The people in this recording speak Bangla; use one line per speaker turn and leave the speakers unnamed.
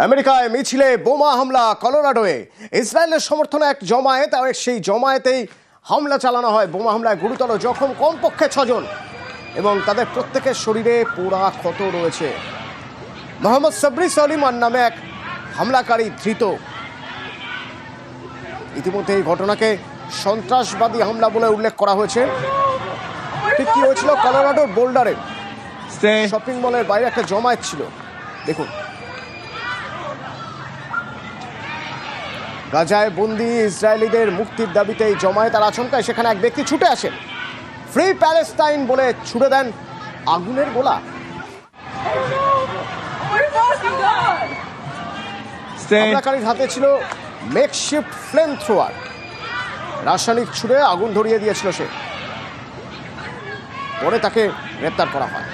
আমেরিকায় মিছিলে বোমা হামলা কলোরাডোয়ে ইসরায়েলের সমর্থনে এক জমায়েত আর সেই জমায়েতেই হামলা চালানো হয়। বোমা হামলায় গুরুতর জখম কমপক্ষে 6 জন এবং তাদের প্রত্যেকের শরীরে পোড়া ক্ষত রয়েছে। মোহাম্মদ সাবরি সলিমান নামে এক হামলাকারী ধৃত। ইতিমধ্যে এই ঘটনাকে সন্ত্রাসবাদী হামলা বলে উল্লেখ করা হয়েছে। ঠিক কি হয়েছিল? কলোরাডোর বোল্ডারে শপিং মলের বাইরে একটা জমায়েত ছিল। দেখুন, গাজায় বন্দী ইসরায়েলিদের মুক্তির দাবিতে এই জমায়েত আর আচমকায় সেখানে এক ব্যক্তি ছুটে আসেন, ফ্রি প্যালেস্তাইন বলে ছুড়ে দেন আগুনের গোলা। হামলাকারীর হাতে ছিল মেকশিফট ফ্লেম থ্রোয়ার। রাসায়নিক ছুড়ে আগুন ধরিয়ে দিয়েছিল সে। পরে তাকে গ্রেপ্তার করা হয়।